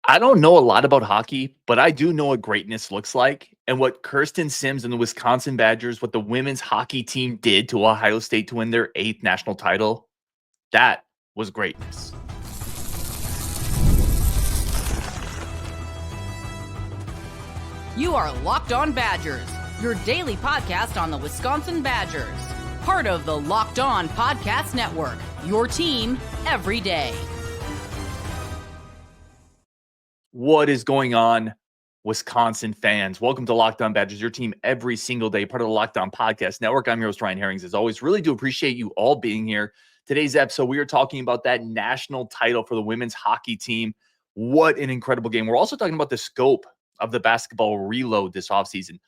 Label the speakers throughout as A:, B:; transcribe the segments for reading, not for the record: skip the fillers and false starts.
A: I don't know a lot about hockey, but I do know what greatness looks like and what Kirsten Sims and the Wisconsin Badgers, what the women's hockey team did to Ohio State to win their 8th national title. That was greatness.
B: You are Locked On Badgers, your daily podcast on the Wisconsin Badgers. Part of the Locked On Podcast Network, your team every day.
A: What is going on, Wisconsin fans? Welcome to Locked On Badgers, your team every single day, part of the Locked On Podcast Network. I'm your host, Ryan Herrings. As always, really do appreciate you all being here. Today's episode, we are talking about that national title for the women's hockey team. What an incredible game. We're also talking about the scope of the basketball reload this offseason.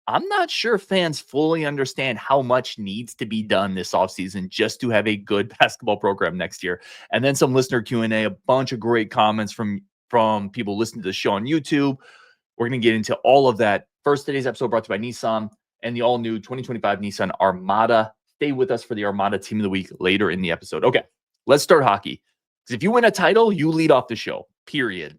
A: I'm not sure fans fully understand how much needs to be done this offseason just to have a good basketball program next year. And then some listener Q&A, a bunch of great comments from people listening to the show on YouTube. We're going to get into all of that. First, today's episode brought to you by Nissan and the all-new 2025 Nissan Armada. Stay with us for the Armada Team of the Week later in the episode. Okay, let's start hockey. Because if you win a title, you lead off the show, period.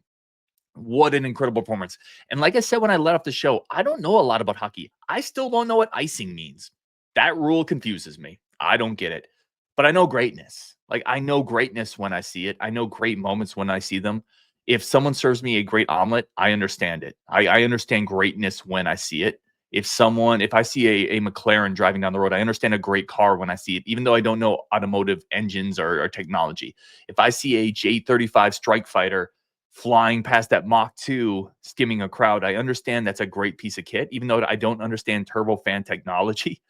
A: What an incredible performance. And like I said when I let off the show, I don't know a lot about hockey. I still don't know what icing means. That rule confuses me. I don't get it. But I know greatness. Like, I know greatness when I see it. I know great moments when I see them. If someone serves me a great omelet, I understand it. I understand greatness when I see it. If I see a McLaren driving down the road, I understand a great car when I see it, even though I don't know automotive engines or technology. If I see a J35 strike fighter flying past that Mach 2, skimming a crowd, I understand that's a great piece of kit, even though I don't understand turbofan technology.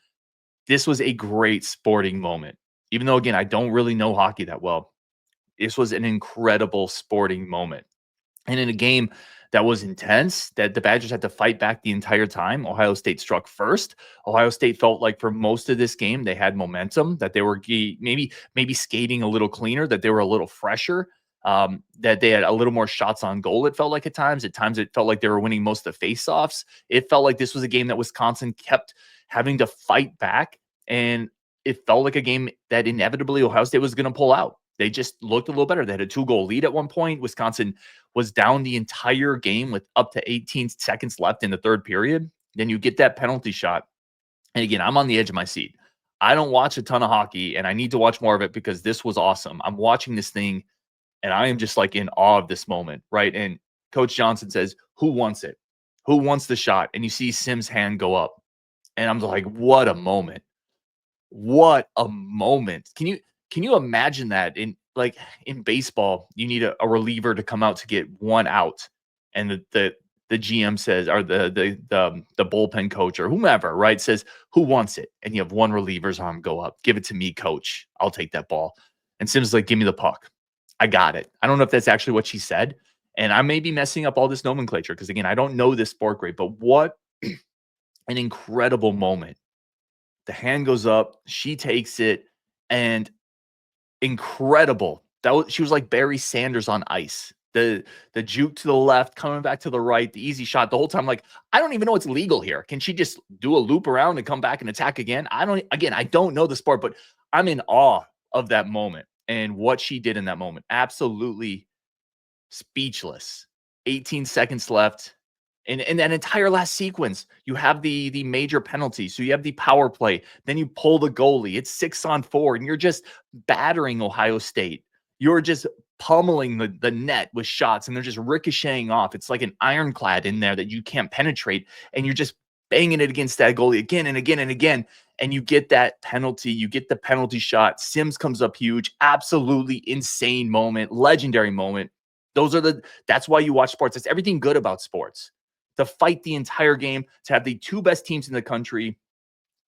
A: This was a great sporting moment. Even though, again, I don't really know hockey that well, this was an incredible sporting moment. And in a game that was intense, that the Badgers had to fight back the entire time, Ohio State struck first. Ohio State felt like for most of this game, they had momentum, that they were maybe skating a little cleaner, that they were a little fresher, that they had a little more shots on goal, it felt like at times. At times, it felt like they were winning most of the faceoffs. It felt like this was a game that Wisconsin kept having to fight back, and it felt like a game that inevitably Ohio State was going to pull out. They just looked a little better. They had a 2-goal lead at one point. Wisconsin was down the entire game with up to 18 seconds left in the third period. Then you get that penalty shot. And again, I'm on the edge of my seat. I don't watch a ton of hockey, and I need to watch more of it because this was awesome. I'm watching this thing, and I am just like in awe of this moment, right? And Coach Johnson says, who wants it? Who wants the shot? And you see Sims' hand go up. And I'm like, what a moment. What a moment. Can you imagine that in baseball, you need a reliever to come out to get one out, and the GM says, or the bullpen coach or whomever, right, says, who wants it? And you have one reliever's arm go up. Give it to me, coach. I'll take that ball. And Sims is like, give me the puck. I got it. I don't know if that's actually what she said. And I may be messing up all this nomenclature because, again, I don't know this sport great, but what an incredible moment. The hand goes up. She takes it. And incredible. She was like Barry Sanders on ice. The juke to the left, coming back to the right, the easy shot the whole time. Like, I don't even know what's legal here. Can she just do a loop around and come back and attack again? I don't know the sport, but I'm in awe of that moment and what she did in that moment. Absolutely speechless. 18 seconds left. And that entire last sequence, you have the major penalty. So you have the power play. Then you pull the goalie. It's 6-on-4, and you're just battering Ohio State. You're just pummeling the net with shots, and they're just ricocheting off. It's like an ironclad in there that you can't penetrate, and you're just banging it against that goalie again and again and again. And you get that penalty. You get the penalty shot. Sims comes up huge. Absolutely insane moment. Legendary moment. That's why you watch sports. That's everything good about sports. To fight the entire game, to have the two best teams in the country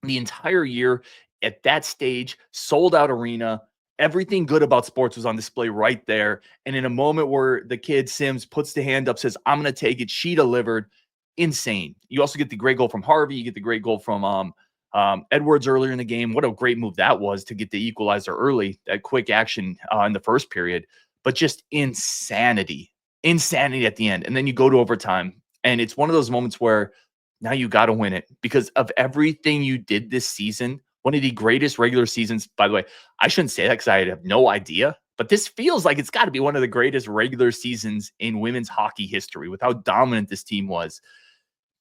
A: the entire year at that stage, sold out arena. Everything good about sports was on display right there. And in a moment where the kid Sims puts the hand up, says, I'm going to take it. She delivered. Insane. You also get the great goal from Harvey. You get the great goal from Edwards earlier in the game. What a great move that was to get the equalizer early, that quick action in the first period. But just insanity at the end. And then you go to overtime. And it's one of those moments where now you got to win it because of everything you did this season. One of the greatest regular seasons, by the way. I shouldn't say that because I have no idea. But this feels like it's got to be one of the greatest regular seasons in women's hockey history with how dominant this team was.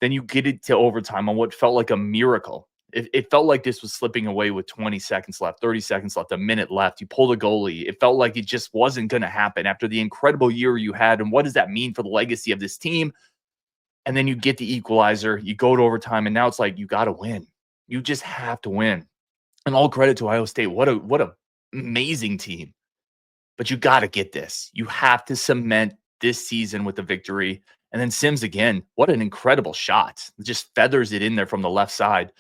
A: Then you get it to overtime on what felt like a miracle. It felt like this was slipping away with 20 seconds left, 30 seconds left, a minute left. You pull the goalie. It felt like it just wasn't going to happen after the incredible year you had. And what does that mean for the legacy of this team? And then you get the equalizer. You go to overtime, and now it's like you got to win. You just have to win. And all credit to Ohio State. What a amazing team. But you got to get this. You have to cement this season with the victory. And then Sims again, what an incredible shot. Just feathers it in there from the left side.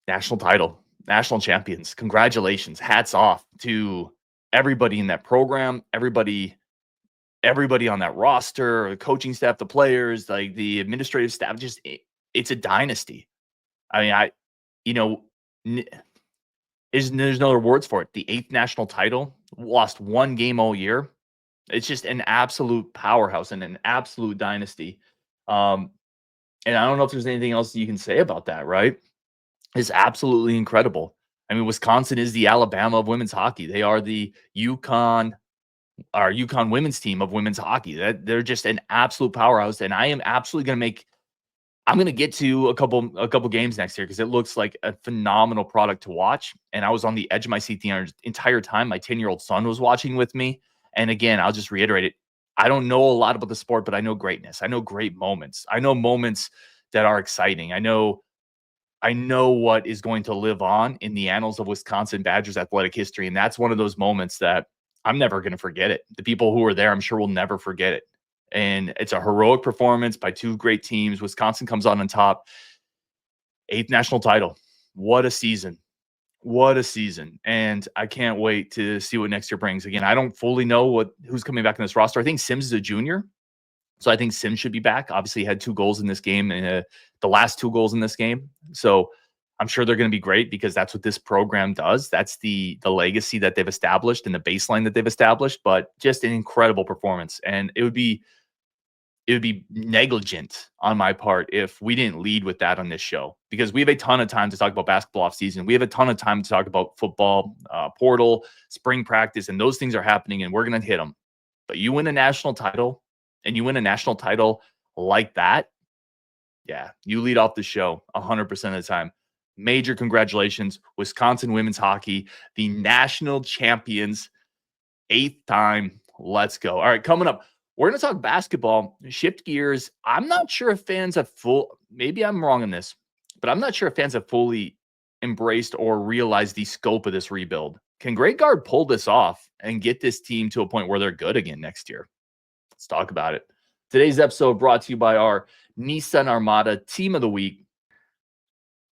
A: National title, national champions. Congratulations. Hats off to everybody in that program, everybody on that roster, the coaching staff, the players, like the administrative staff. Just it's a dynasty. I mean, there's no other words for it. The 8th national title, lost one game all year. It's just an absolute powerhouse and an absolute dynasty. And I don't know if there's anything else you can say about that, right? It's absolutely incredible. I mean, Wisconsin is the Alabama of women's hockey. They are the UConn women's team of women's hockey. They're just an absolute powerhouse. And I am absolutely I'm going to get to a couple games next year because it looks like a phenomenal product to watch. And I was on the edge of my seat the entire time. My 10-year-old son was watching with me. And again, I'll just reiterate it. I don't know a lot about the sport, but I know greatness. I know great moments. I know moments that are exciting. I know what is going to live on in the annals of Wisconsin Badgers athletic history. And that's one of those moments that I'm never going to forget it. The people who were there, I'm sure will never forget it. And it's a heroic performance by two great teams. Wisconsin comes on top. 8th national title. What a season. What a season. And I can't wait to see what next year brings. Again, I don't fully know who's coming back in this roster. I think Sims is a junior. So I think Sims should be back. Obviously, he had 2 goals in this game, and the last 2 goals in this game. So I'm sure they're going to be great because that's what this program does. That's the legacy that they've established and the baseline that they've established. But just an incredible performance. And it would be negligent on my part if we didn't lead with that on this show, because we have a ton of time to talk about basketball off season. We have a ton of time to talk about football, portal, spring practice, and those things are happening, and we're going to hit them. But you win a national title, and you win a national title like that, yeah, you lead off the show 100% of the time. Major congratulations, Wisconsin women's hockey, the national champions, 8th time. Let's go. All right, coming up, we're going to talk basketball, shift gears. I'm not sure if fans have maybe I'm wrong on this, but I'm not sure if fans have fully embraced or realized the scope of this rebuild. Can Greg Gard pull this off and get this team to a point where they're good again next year? Let's talk about it. Today's episode brought to you by our Nissan Armada Team of the Week.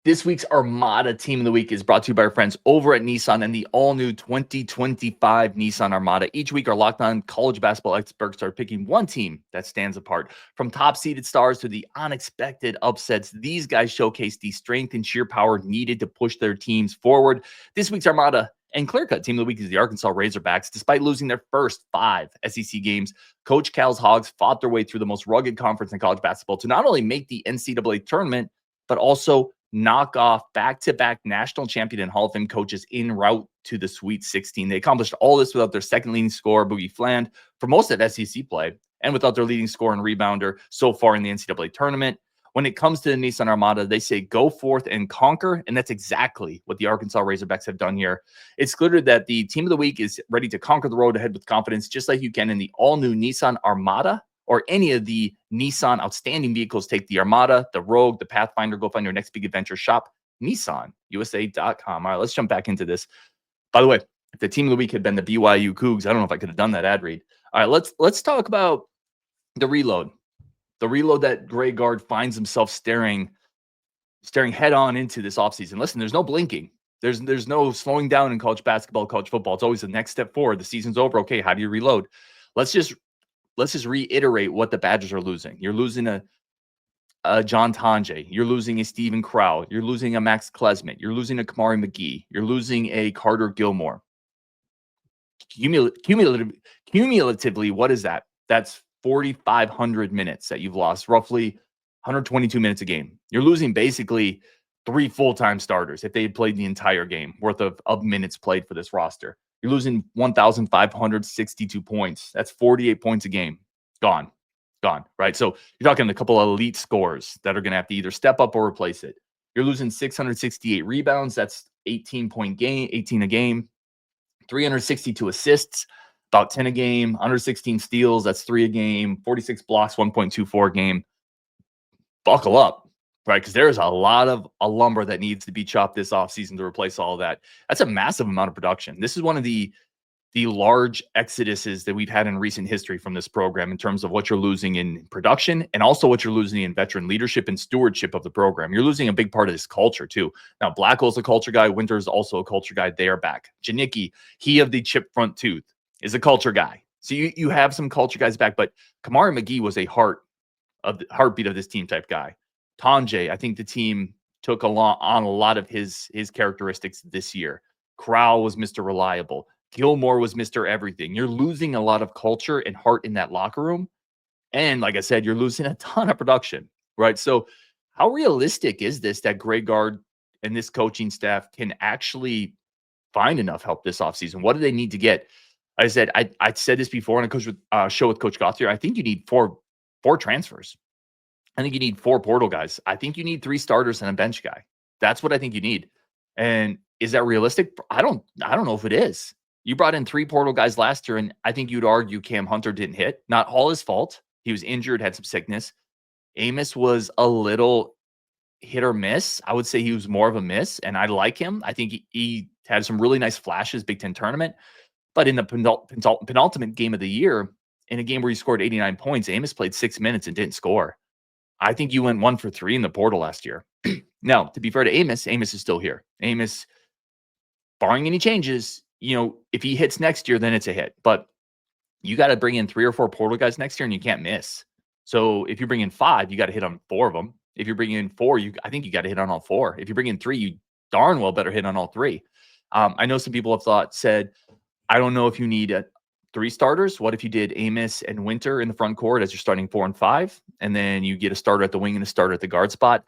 A: This week's Armada Team of the Week is brought to you by our friends over at Nissan and the all-new 2025 Nissan Armada. Each week, our Locked On college basketball experts are picking one team that stands apart. From top-seeded stars to the unexpected upsets, these guys showcase the strength and sheer power needed to push their teams forward. This week's Armada and clear-cut Team of the Week is the Arkansas Razorbacks. Despite losing their first 5 SEC games, Coach Cal's Hogs fought their way through the most rugged conference in college basketball to not only make the NCAA tournament, but also knock off back-to-back national champion and Hall of Fame coaches en route to the Sweet 16. They accomplished all this without their second leading scorer, Boogie Fland, for most of SEC play, and without their leading scorer and rebounder so far in the NCAA tournament. When it comes to the Nissan Armada, they say go forth and conquer, and that's exactly what the Arkansas Razorbacks have done here. It's clear that the Team of the Week is ready to conquer the road ahead with confidence, just like you can in the all-new Nissan Armada or any of the Nissan outstanding vehicles. Take the Armada, the Rogue, the Pathfinder. Go find your next big adventure. Shop NissanUSA.com. All right, let's jump back into this. By the way, if the Team of the Week had been the BYU Cougs, I don't know if I could have done that ad read. All right, let's talk about the reload. The reload that Greg Gard finds himself staring head on into this offseason. Listen, there's no blinking. There's no slowing down in college basketball, college football. It's always the next step forward. The season's over. Okay, how do you reload? Let's just reiterate what the Badgers are losing. You're losing a John Tonje. You're losing a Stephen Crowl. You're losing a Max Klesmit. You're losing a Kamari McGee. You're losing a Carter Gilmore. Cumulatively, what is that? That's 4,500 minutes that you've lost, roughly 122 minutes a game. You're losing basically 3 full-time starters if they had played the entire game worth of minutes played for this roster. You're losing 1,562 points. That's 48 points a game. Gone, right? So you're talking a couple of elite scorers that are going to have to either step up or replace it. You're losing 668 rebounds. That's 18 a game. 362 assists, about 10 a game. 116 steals, that's 3 a game. 46 blocks, 1.24 a game. Buckle up, right? Because there's a lot of lumber that needs to be chopped this offseason to replace all of that. That's a massive amount of production. This is one of the large exoduses that we've had in recent history from this program in terms of what you're losing in production and also what you're losing in veteran leadership and stewardship of the program. You're losing a big part of this culture too. Now, Blackwell's a culture guy. Winter's also a culture guy. They are back. Janicki, he of the chip front tooth, is a culture guy. So you have some culture guys back, but Kamari McGee was a heartbeat of this team type guy. Tonje, I think the team took on a lot of his characteristics this year. Crowl was Mr. Reliable. Gilmore was Mr. Everything. You're losing a lot of culture and heart in that locker room. And like I said, you're losing a ton of production, right? So how realistic is this that Greg Gard and this coaching staff can actually find enough help this offseason? What do they need to get? I said, I said this before on a show with Coach Gothier. I think you need four transfers. I think you need 4 portal guys. I think you need 3 starters and a bench guy. That's what I think you need. And is that realistic? I don't know if it is. You brought in 3 portal guys last year, and I think you'd argue Cam Hunter didn't hit. Not all his fault. He was injured, had some sickness. Amos was a little hit or miss. I would say he was more of a miss, and I like him. I think he had some really nice flashes, Big Ten tournament. But in the penultimate game of the year, in a game where he scored 89 points, Amos played 6 minutes and didn't score. I think you went 1 for 3 in the portal last year. Now, to be fair to Amos is still here. Amos, barring any changes, if he hits next year, then it's a hit. But you got to bring in 3 or 4 portal guys next year, and you can't miss. So if you bring in 5, you got to hit on 4 of them. If you bring in 4, I think you got to hit on all 4. If you bring in 3, you darn well better hit on all 3. I know some people have said, I don't know if you need 3 starters. What if you did Amos and Winter in the front court as you're starting 4 and 5, and then you get a starter at the wing and a starter at the guard spot?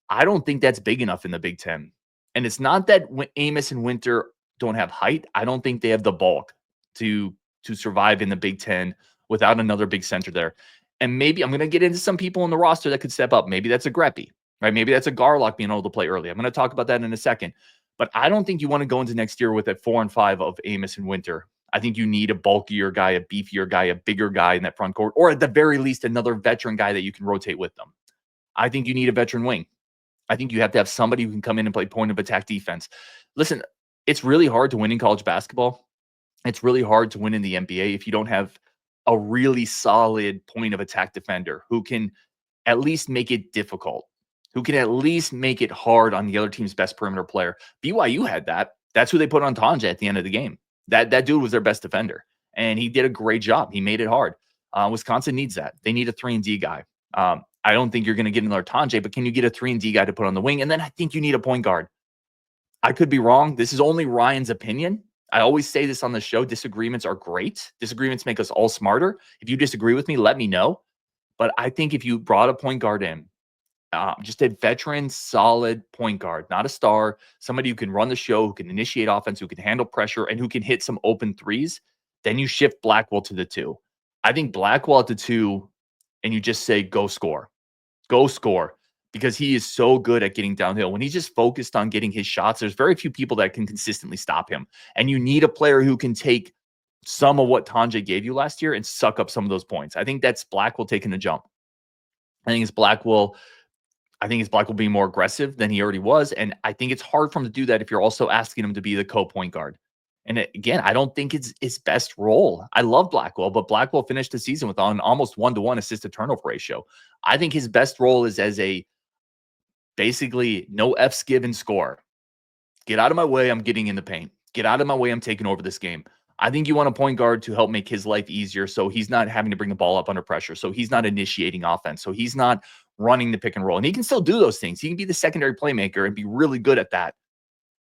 A: I don't think that's big enough in the Big Ten. And it's not that Amos and Winter don't have height. I don't think they have the bulk to survive in the Big Ten without another big center there. And maybe I'm going to get into some people in the roster that could step up. Maybe that's a Greppy, right? Maybe that's a Garlock being able to play early. I'm going to talk about that in a second. But I don't think you want to go into next year with a 4 and 5 of Amos and Winter. I think you need a bulkier guy, a beefier guy, a bigger guy in that front court, or at the very least, another veteran guy that you can rotate with them. I think you need a veteran wing. I think you have to have somebody who can come in and play point of attack defense. Listen, it's really hard to win in college basketball. It's really hard to win in the NBA if you don't have a really solid point of attack defender who can at least make it difficult, who can at least make it hard on the other team's best perimeter player. BYU had that. That's who they put on Tonje at the end of the game. That dude was their best defender, and he did a great job. He made it hard. Wisconsin needs that. They need a 3-and-D guy. I don't think you're going to get another Tonje, but can you get a 3-and-D guy to put on the wing? And then I think you need a point guard. I could be wrong. This is only Ryan's opinion. I always say this on the show. Disagreements are great. Disagreements make us all smarter. If you disagree with me, let me know. But I think if you brought a point guard in, just a veteran, solid point guard, not a star, somebody who can run the show, who can initiate offense, who can handle pressure, and who can hit some open threes, then you shift Blackwell to the 2. I think Blackwell at the 2, and you just say, go score, because he is so good at getting downhill. When he's just focused on getting his shots, there's very few people that can consistently stop him. And you need a player who can take some of what Tonje gave you last year and suck up some of those points. I think that's Blackwell taking the jump. I think it's Blackwell being more aggressive than he already was. And I think it's hard for him to do that if you're also asking him to be the co-point guard. And again, I don't think it's his best role. I love Blackwell, but Blackwell finished the season with an almost 1-to-1 assist-to-turnover ratio. I think his best role is as a basically no F's given score. Get out of my way, I'm getting in the paint. Get out of my way, I'm taking over this game. I think you want a point guard to help make his life easier so he's not having to bring the ball up under pressure, so he's not initiating offense, so he's not running the pick and roll. And he can still do those things. He can be the secondary playmaker and be really good at that.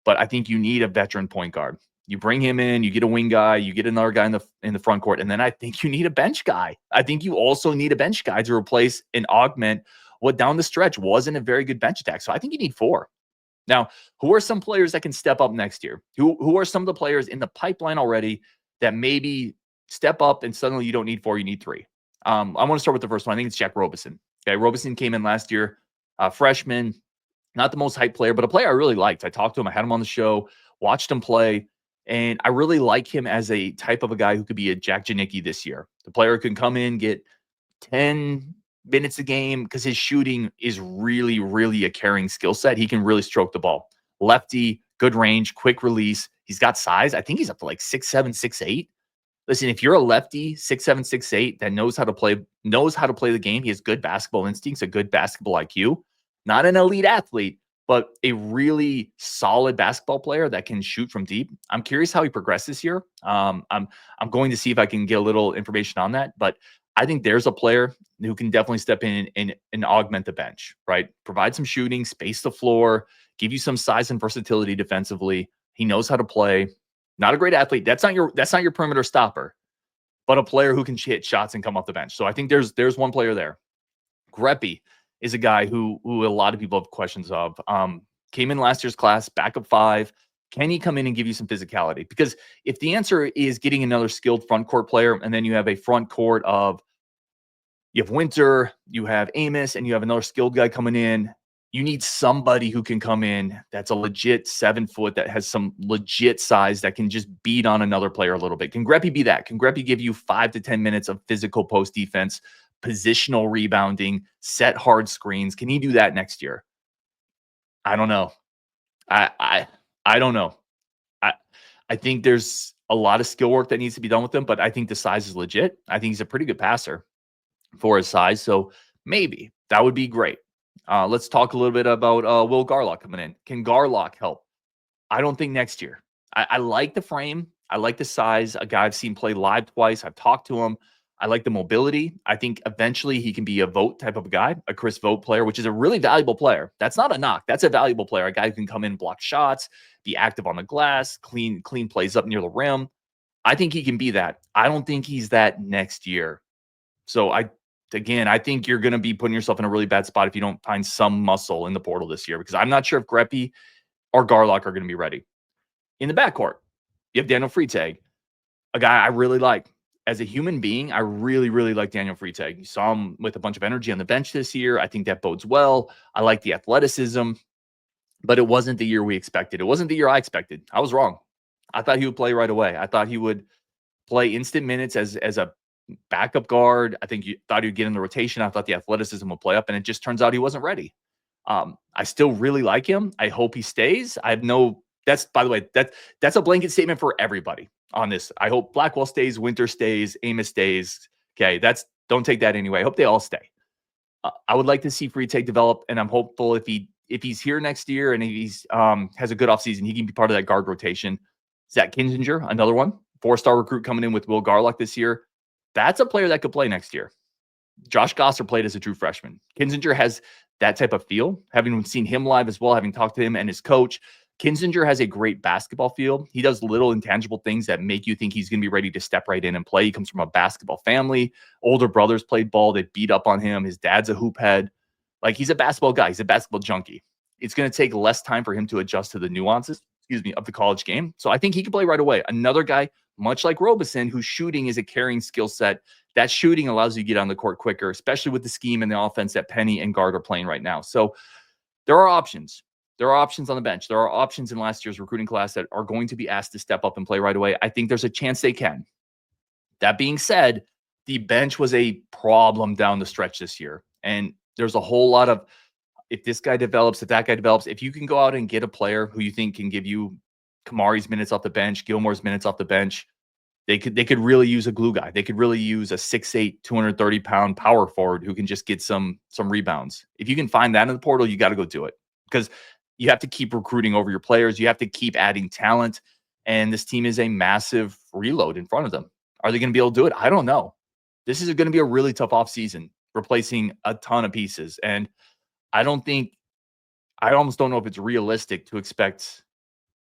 A: But I think you need a veteran point guard. You bring him in, you get a wing guy, you get another guy in the front court, and then I think you need a bench guy. I think you also need a bench guy to replace and augment what down the stretch wasn't a very good bench attack. So I think you need 4. Now, who are some players that can step up next year? Who are some of the players in the pipeline already that maybe step up and suddenly you don't need 4, you need 3? I want to start with the first one. I think it's Jack Robinson. Okay, Robinson came in last year, freshman, not the most hyped player, but a player I really liked. I talked to him. I had him on the show, watched him play, and I really like him as a type of a guy who could be a Jack Janicki this year. The player who can come in, get 10 minutes a game because his shooting is really, really a carrying skill set. He can really stroke the ball. Lefty, good range, quick release. He's got size. I think he's up to like 6'7", 6'8". Listen, if you're a lefty, 6'7", 6'8", that knows how to play the game, he has good basketball instincts, a good basketball IQ, not an elite athlete, but a really solid basketball player that can shoot from deep. I'm curious how he progresses here. I'm going to see if I can get a little information on that, but I think there's a player who can definitely step in and augment the bench, right? Provide some shooting, space the floor, give you some size and versatility defensively. He knows how to play. Not a great athlete. That's not your perimeter stopper, but a player who can hit shots and come off the bench. So I think there's one player there. Greppy is a guy who a lot of people have questions of. Came in last year's class, backup 5. Can he come in and give you some physicality? Because if the answer is getting another skilled front court player, and then you have a front court of, you have Winter, you have Amos, and you have another skilled guy coming in, you need somebody who can come in that's a legit 7 foot, that has some legit size, that can just beat on another player a little bit. Can Greppy be that? Can Greppy give you 5 to 10 minutes of physical post defense, positional rebounding, set hard screens? Can he do that next year? I don't know. I don't know. I think there's a lot of skill work that needs to be done with him, but I think the size is legit. I think he's a pretty good passer for his size. So maybe that would be great. Let's talk a little bit about Will Garlock coming in. Can Garlock help? I don't think next year. I like the frame. I like the size. A guy I've seen play live twice. I've talked to him. I like the mobility. I think eventually he can be a Vogt type of guy, a Chris Vogt player, which is a really valuable player. That's not a knock. That's a valuable player. A guy who can come in, block shots, be active on the glass, clean plays up near the rim. I think he can be that. I don't think he's that next year. So I think you're going to be putting yourself in a really bad spot if you don't find some muscle in the portal this year, because I'm not sure if Greppy or Garlock are going to be ready. In the backcourt, you have Daniel Freitag, a guy I really like. As a human being, I really, really like Daniel Freitag. You saw him with a bunch of energy on the bench this year. I think that bodes well. I like the athleticism, but it wasn't the year we expected. It wasn't the year I expected. I was wrong. I thought he would play right away. I thought he would play instant minutes as a backup guard. I think you thought he'd get in the rotation. I thought the athleticism would play up, and it just turns out he wasn't ready. I still really like him. I hope he stays. That's, by the way, that's a blanket statement for everybody on this. I hope Blackwell stays, Winter stays, Amos stays. Okay, don't take that anyway. I hope they all stay. I would like to see Freitag develop, and I'm hopeful if he's here next year and he's has a good offseason, he can be part of that guard rotation. Zach Kinzinger, another one, 4-star recruit coming in with Will Garlock this year. That's a player that could play next year. Josh Gosser played as a true freshman. Kinzinger has that type of feel, having seen him live as well, having talked to him and his coach. Kinzinger has a great basketball feel. He does little intangible things that make you think he's going to be ready to step right in and play. He comes from a basketball family. Older brothers played ball. They beat up on him. His dad's a hoop head. Like, he's a basketball guy. He's a basketball junkie. It's going to take less time for him to adjust to the nuances, of the college game. So I think he can play right away. Another guy, much like Robeson, whose shooting is a carrying skill set. That shooting allows you to get on the court quicker, especially with the scheme and the offense that Penny and Gard are playing right now. So there are options. There are options on the bench. There are options in last year's recruiting class that are going to be asked to step up and play right away. I think there's a chance they can. That being said, the bench was a problem down the stretch this year. And there's a whole lot of, if this guy develops, if that guy develops, if you can go out and get a player who you think can give you Kamari's minutes off the bench, Gilmore's minutes off the bench, they could really use a glue guy. They could really use a 6'8", 230-pound power forward who can just get some rebounds. If you can find that in the portal, you got to go do it, because you have to keep recruiting over your players. You have to keep adding talent. And this team is a massive reload in front of them. Are they going to be able to do it? I don't know. This is going to be a really tough offseason, replacing a ton of pieces. And I almost don't know if it's realistic to expect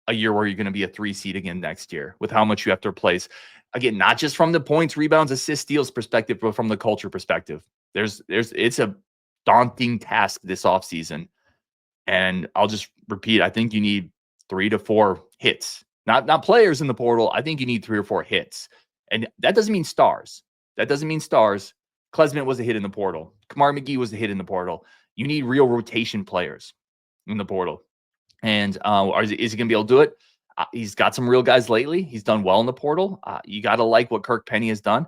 A: a year where you're going to be a 3 seed again next year with how much you have to replace. Again, not just from the points, rebounds, assists, steals perspective, but from the culture perspective. It's a daunting task this offseason. And I'll just repeat, I think you need 3 to 4 hits. Not players in the portal. I think you need 3 or 4 hits. And that doesn't mean stars. That doesn't mean stars. Klesmit was a hit in the portal. Kamari McGee was a hit in the portal. You need real rotation players in the portal. And is he going to be able to do it? He's got some real guys lately. He's done well in the portal. You got to like what Kirk Penny has done.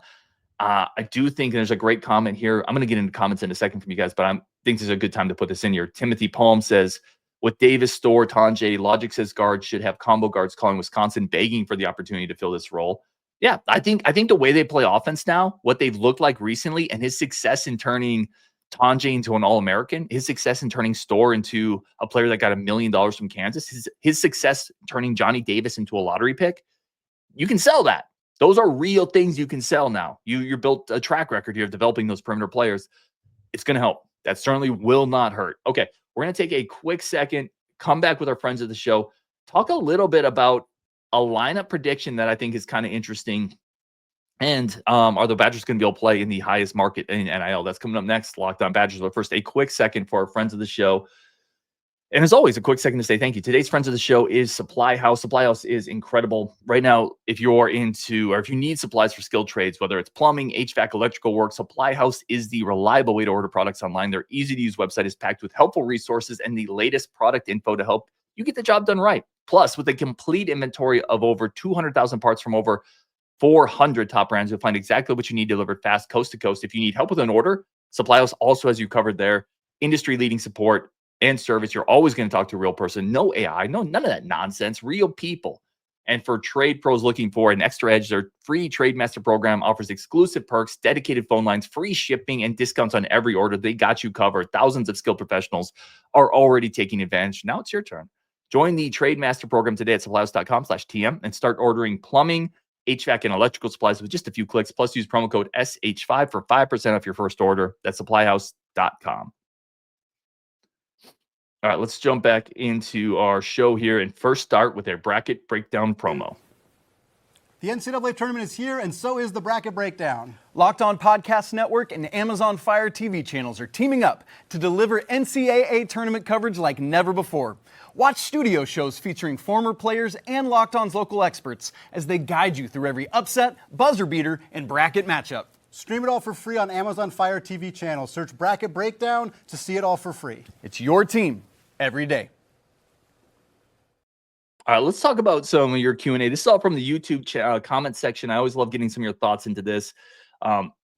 A: I do think there's a great comment here. I'm going to get into comments in a second from you guys, but I think this is a good time to put this in here. Timothy Palm says, with Davis, Store, Tonje, Logic says Gard should have combo guards calling Wisconsin begging for the opportunity to fill this role. Yeah, I think the way they play offense now, what they've looked like recently, and his success in turning Tonje into an All-American, his success in turning Store into a player that got $1 million from Kansas, his success turning Johnny Davis into a lottery pick, you can sell that. Those are real things you can sell now. You're built a track record here of developing those perimeter players. It's going to help. That certainly will not hurt. Okay, we're going to take a quick second, come back with our friends of the show, talk a little bit about a lineup prediction that I think is kind of interesting. And are the Badgers going to be able to play in the highest market in NIL? That's coming up next, Locked On Badgers. But first, a quick second for our friends of the show. And as always, a quick second to say thank you. Today's friends of the show is Supply House. Supply House is incredible. Right now, if you're into, or if you need supplies for skilled trades, whether it's plumbing, HVAC, electrical work, Supply House is the reliable way to order products online. Their easy-to-use website is packed with helpful resources and the latest product info to help you get the job done right. Plus, with a complete inventory of over 200,000 parts from over 400 top brands, you'll find exactly what you need delivered fast, coast to coast. If you need help with an order, Supply House also has you covered there. Industry-leading support and service. You're always going to talk to a real person. No AI, none of that nonsense. Real people. And for trade pros looking for an extra edge, their free Trade Master program offers exclusive perks, dedicated phone lines, free shipping, and discounts on every order. They got you covered. Thousands of skilled professionals are already taking advantage. Now it's your turn. Join the Trade Master program today at supplyhouse.com/TM and start ordering plumbing, HVAC, and electrical supplies with just a few clicks. Plus, use promo code SH5 for 5% off your first order. That's supplyhouse.com. All right, let's jump back into our show here and first start with a bracket breakdown promo.
C: The NCAA tournament is here, and so is the bracket breakdown.
D: Locked On Podcast Network and Amazon Fire TV channels are teaming up to deliver NCAA tournament coverage like never before. Watch studio shows featuring former players and Locked On's local experts as they guide you through every upset, buzzer beater, and bracket matchup.
C: Stream it all for free on Amazon Fire TV channel. Search Bracket Breakdown to see it all for free.
D: It's your team every day.
A: All right, let's talk about some of your Q&A. This is all from the YouTube comment section. I always love getting some of your thoughts into this.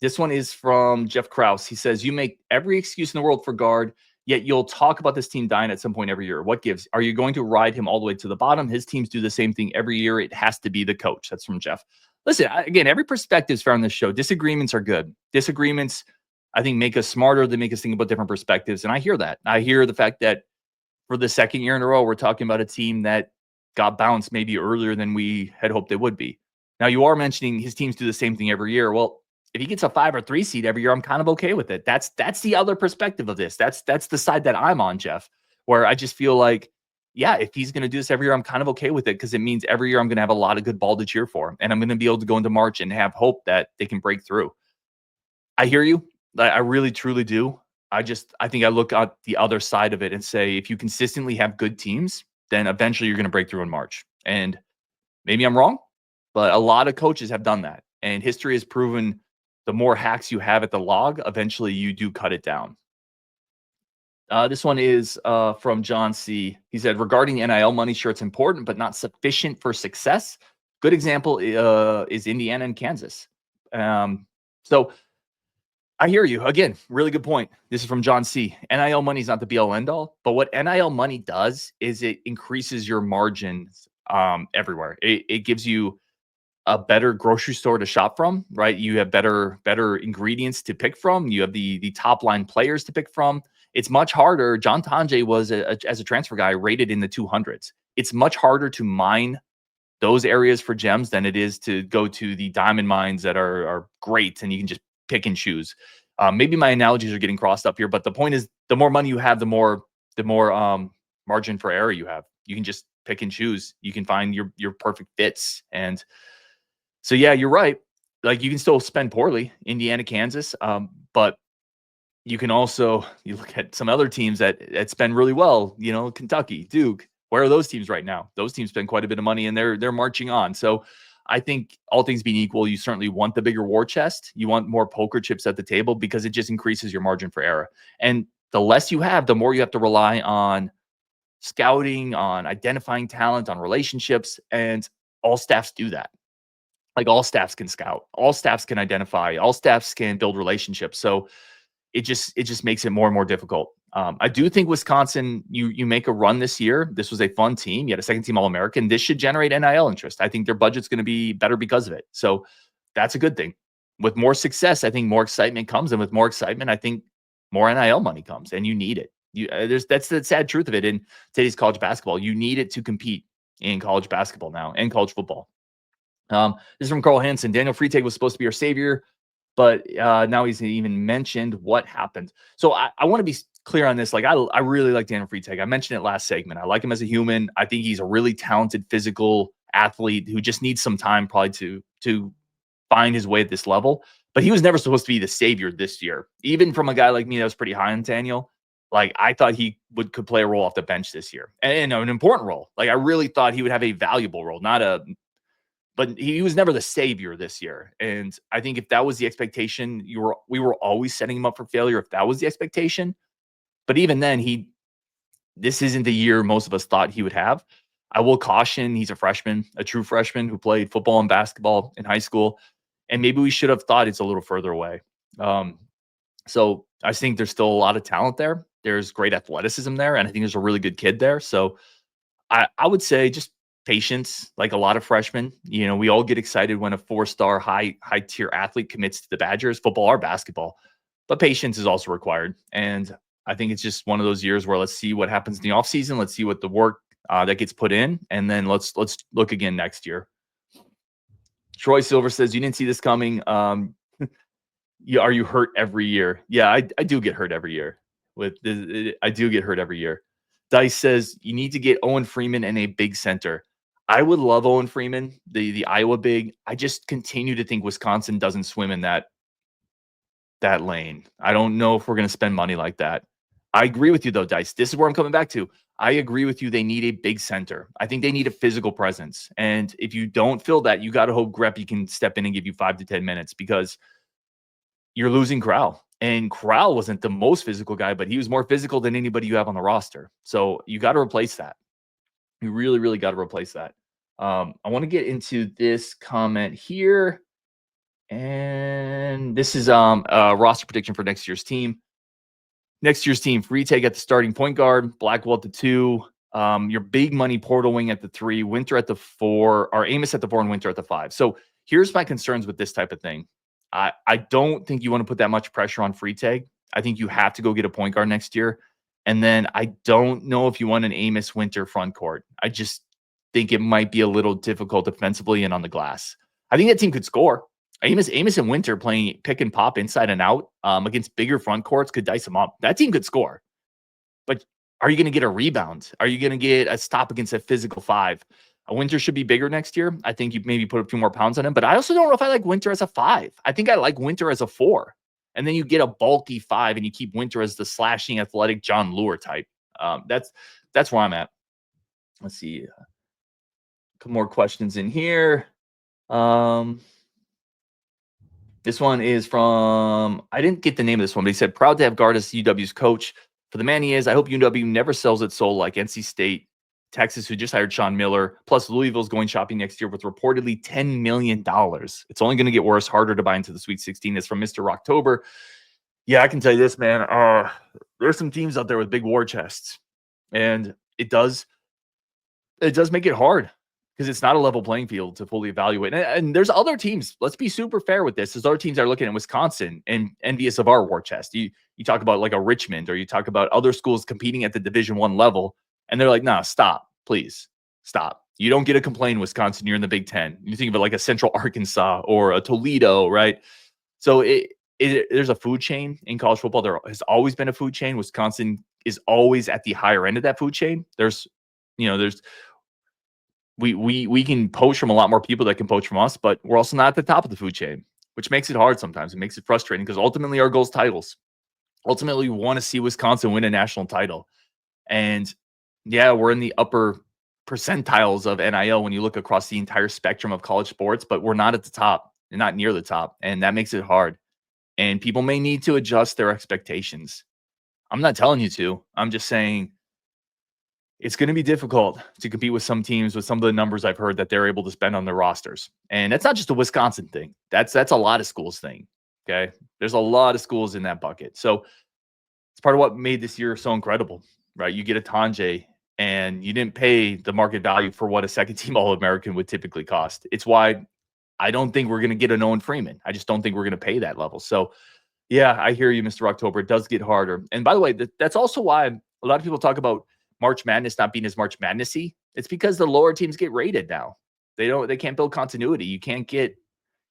A: This one is from Jeff Krause. He says, you make every excuse in the world for Gard, yet you'll talk about this team dying at some point every year. What gives? Are you going to ride him all the way to the bottom? His teams do the same thing every year. It has to be the coach. That's from Jeff. Listen, again, every perspective is fair on this show. Disagreements are good. Disagreements, I think, make us smarter. They make us think about different perspectives. And I hear that. I hear the fact that for the second year in a row, we're talking about a team that got bounced maybe earlier than we had hoped they would be. Now, you are mentioning his teams do the same thing every year. Well, if he gets a 5 or 3 seed every year, I'm kind of okay with it. That's the other perspective of this. That's the side that I'm on, Jeff, where I just feel like, yeah, if he's going to do this every year, I'm kind of okay with it because it means every year I'm going to have a lot of good ball to cheer for. And I'm going to be able to go into March and have hope that they can break through. I hear you. I really, truly do. I think I look at the other side of it and say, if you consistently have good teams, then eventually you're going to break through in March. And maybe I'm wrong, but a lot of coaches have done that. And history has proven the more hacks you have at the log, eventually you do cut it down. This one is from John C. He said, regarding NIL money, sure, it's important, but not sufficient for success. Good example is Indiana and Kansas. So I hear you. Again, really good point. This is from John C. NIL money is not the be-all, end-all, but what NIL money does is it increases your margins everywhere. It gives you a better grocery store to shop from, right? You have better ingredients to pick from. You have the top line players to pick from. It's much harder. John Tonje was, as a transfer guy, rated in the 200s. It's much harder to mine those areas for gems than it is to go to the diamond mines that are great and you can just pick and choose. Maybe my analogies are getting crossed up here, but the point is, the more money you have, the more margin for error you have. You can just pick and choose. You can find your perfect fits. And so, yeah, you're right. Like, you can still spend poorly, Indiana, Kansas, but you can also, you look at some other teams that spend really well, Kentucky, Duke. Where are those teams right now? Those teams spend quite a bit of money and they're marching on. So I think all things being equal, you certainly want the bigger war chest. You want more poker chips at the table because it just increases your margin for error. And the less you have, the more you have to rely on scouting, on identifying talent, on relationships. And all staffs do that. Like all staffs can scout, all staffs can identify, all staffs can build relationships. So it just makes it more and more difficult. I do think Wisconsin, you make a run this year. This was a fun team. You had a second team All-American. This should generate NIL interest. I think their budget's going to be better because of it. So that's a good thing. With more success, I think more excitement comes. And with more excitement, I think more NIL money comes. And you need it. That's the sad truth of it in today's college basketball. You need it to compete in college basketball now and college football. This is from Carl Hansen. Daniel Freitag was supposed to be our savior, but now he's even mentioned what happened. So I want to be clear on this. Like I really like Daniel Freitag. I mentioned it last segment. I like him as a human. I think he's a really talented physical athlete who just needs some time probably to find his way at this level. But he was never supposed to be the savior this year. Even from a guy like me that was pretty high on Daniel, like I thought he could play a role off the bench this year, and an important role. Like I really thought he would have a valuable role, but he was never the savior this year. And I think if that was the expectation, we were always setting him up for failure if that was the expectation. But even then, this isn't the year most of us thought he would have. I will caution, he's a freshman, a true freshman who played football and basketball in high school. And maybe we should have thought it's a little further away. So I think there's still a lot of talent there. There's great athleticism there. And I think there's a really good kid there. So I would say just patience, like a lot of freshmen. We all get excited when a 4-star high tier athlete commits to the Badgers, football or basketball. But patience is also required. And I think it's just one of those years where let's see what happens in the offseason. Let's see what the work that gets put in. And then let's look again next year. Troy Silver says, you didn't see this coming. Are you hurt every year? Yeah, I do get hurt every year. I do get hurt every year. Dice says, you need to get Owen Freeman and a big center. I would love Owen Freeman, the Iowa big. I just continue to think Wisconsin doesn't swim in that lane. I don't know if we're going to spend money like that. I agree with you, though, Dice. This is where I'm coming back to. I agree with you. They need a big center. I think they need a physical presence. And if you don't feel that, you got to hope Greppy can step in and give you 5 to 10 minutes because you're losing Crowl. And Crowl wasn't the most physical guy, but he was more physical than anybody you have on the roster. So you got to replace that. You really, really got to replace that. I want to get into this comment here. And this is a roster prediction for next year's team. Next year's team, Freitag at the starting point guard, Blackwell at the 2, your big money portal wing at the 3, Winter at the 4, or Amos at the 4 and Winter at the 5. So here's my concerns with this type of thing. I don't think you want to put that much pressure on Freitag. I think you have to go get a point guard next year. And then I don't know if you want an Amos Winter front court. I just think it might be a little difficult defensively and on the glass. I think that team could score. Amos and Winter playing pick and pop inside and out against bigger front courts could dice them up. That team could score. But are you going to get a rebound? Are you going to get a stop against a physical 5? Winter should be bigger next year. I think you maybe put a few more pounds on him. But I also don't know if I like Winter as a 5. I think I like Winter as a 4. And then you get a bulky 5 and you keep Winter as the slashing athletic John Lure type. That's where I'm at. Let's see. A couple more questions in here. This one is from, I didn't get the name of this one, but he said, proud to have Gard as UW's coach. For the man he is, I hope UW never sells its soul like NC State, Texas, who just hired Sean Miller. Plus, Louisville's going shopping next year with reportedly $10 million. It's only going to get worse, harder to buy into the Sweet 16. It's from Mr. Rocktober. Yeah, I can tell you this, man. There's some teams out there with big war chests. And it does make it hard because it's not a level playing field to fully evaluate. And there's other teams. Let's be super fair with this. There's other teams that are looking at Wisconsin and envious of our war chest. You talk about like a Richmond, or you talk about other schools competing at the Division I level, and they're like, nah, stop, please, stop. You don't get to complain, Wisconsin. You're in the Big Ten. You think of it like a Central Arkansas or a Toledo, right? So there's a food chain in college football. There has always been a food chain. Wisconsin is always at the higher end of that food chain. We can poach from a lot more people that can poach from us, but we're also not at the top of the food chain, which makes it hard sometimes. It makes it frustrating because ultimately our goal is titles. ultimately we want to see Wisconsin win a national title. And yeah, we're in the upper percentiles of NIL when you look across the entire spectrum of college sports, but we're not at the top and not near the top. And that makes it hard. And people may need to adjust their expectations. I'm not telling you to. I'm just saying it's going to be difficult to compete with some teams with some of the numbers I've heard that they're able to spend on their rosters. And that's not just a Wisconsin thing. That's a lot of schools thing. Okay. There's a lot of schools in that bucket. So it's part of what made this year so incredible, right? You get a Tonje and you didn't pay the market value for what a second team All-American would typically cost. It's why I don't think we're going to get an Owen Freeman. I just don't think we're going to pay that level. So yeah, I hear you, Mr. October. It does get harder. And by the way, that's also why a lot of people talk about March Madness not being as March Madness-y. It's because the lower teams get rated now. They can't build continuity.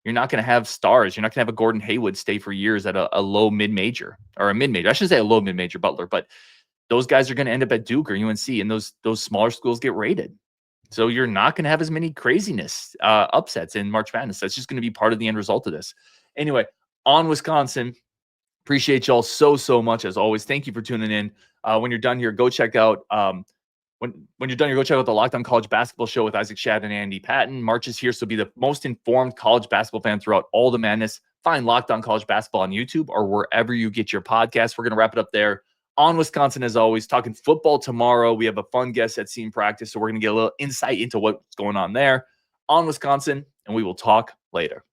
A: You're not going to have stars. You're not going to have a Gordon Haywood stay for years at a low mid-major or a mid-major. I shouldn't say a low mid-major Butler, but those guys are going to end up at Duke or UNC, and those smaller schools get rated. So you're not going to have as many craziness upsets in March Madness. That's just going to be part of the end result of this. Anyway, on Wisconsin, appreciate y'all so much as always. Thank you for tuning in. When you're done here, go check out when you're done here, go check out the Locked On College Basketball Show with Isaac Shad and Andy Patton. March is here, so be the most informed college basketball fan throughout all the madness. Find Locked On College Basketball on YouTube or wherever you get your podcasts. We're going to wrap it up there on Wisconsin as always. Talking football tomorrow. We have a fun guest at Scene Practice, so we're going to get a little insight into what's going on there on Wisconsin, and we will talk later.